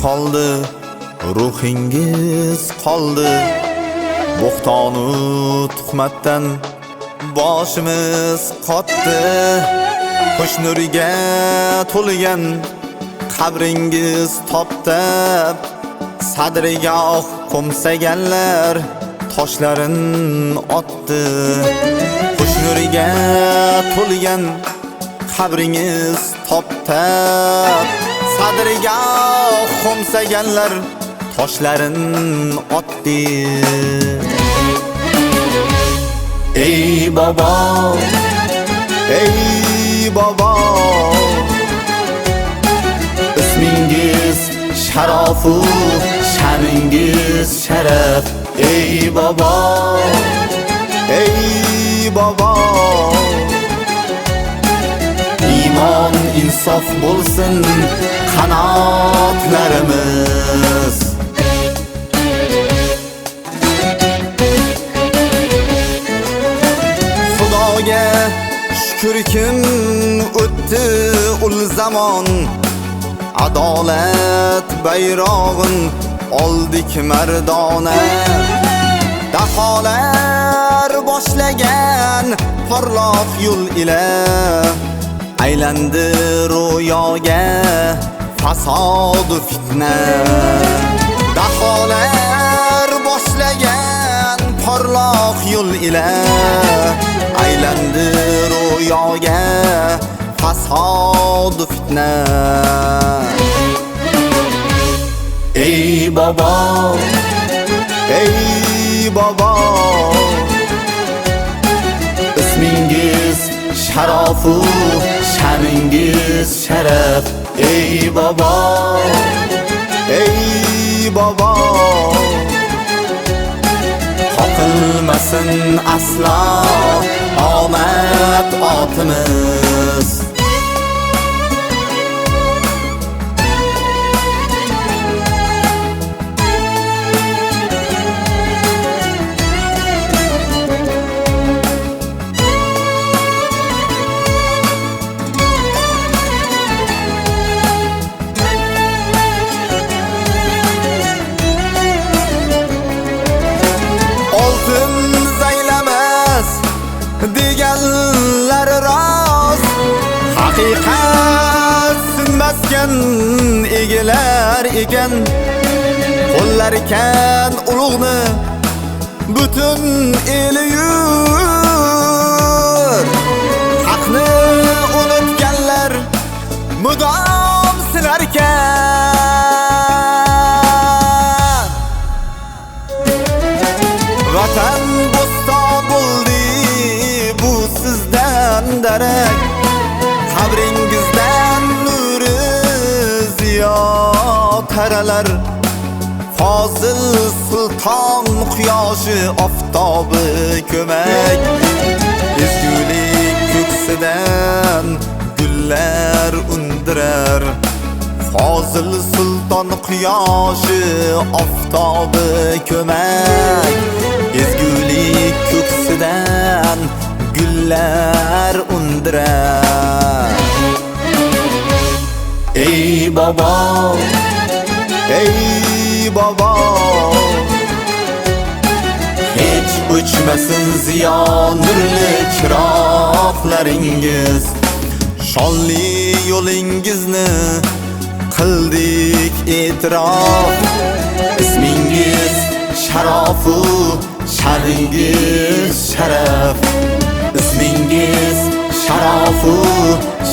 qoldi, ruhingiz qoldi. Bo'xtonu tuhmatdan boshimiz qotdi. Xush nuriga to'lgan qabringiz toptab, sadriga qo'msaganlar toshlarin otdi. Xush nuriga to'lgan qabringiz toptab, sadriga qo'msaganlar toshlarin otdi. Ey baba, ey baba, ismingiz sharofu, sha'ningiz sharaf. Ey baba, ey baba, iymon insof bo'lsin qanotlarimiz. Xudoga shukr kim o'tdi ul zamon, adolat bayrog'in oldik mardona. Daholar boshlagan porloq yo'l ila aylandi ro'yoga fasod fitna. Daholar boshlagan porloq yo'l ila aylandi ro'yoga fasod fitna. Ey baba, ey baba, ismingiz sharofu, sha'ningiz sharaf. Ey baba, ey baba, qoqilmasin aslo omad otimiz. Deganlar rost, haqiqat sinmasgan egilar ekan. Qo'llar ekan ulug'ni butun eli yur. Haqni unutganlar mudom sinar ekan. Vatan bo'ston bo'ldi bu sizdan darak, qabringizdan nuri ziyo taralar. Fozil sulton quyoshi oftobi ko'mak, ezgulik ko'ksidan gullar undirar. Fozil sulton quyoshi oftobi ko'mak, ezgulik ko'ksidan gullar undirar. Ey baba, ey baba, hech o'chmasin ziyo nurli chiroqlaringiz. Shonli yo'lingizni qildik e'tirof. Ismingiz sharofu, sha'ningiz sharaf. Ismingiz sharofu,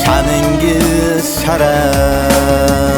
sha'ningiz sharaf.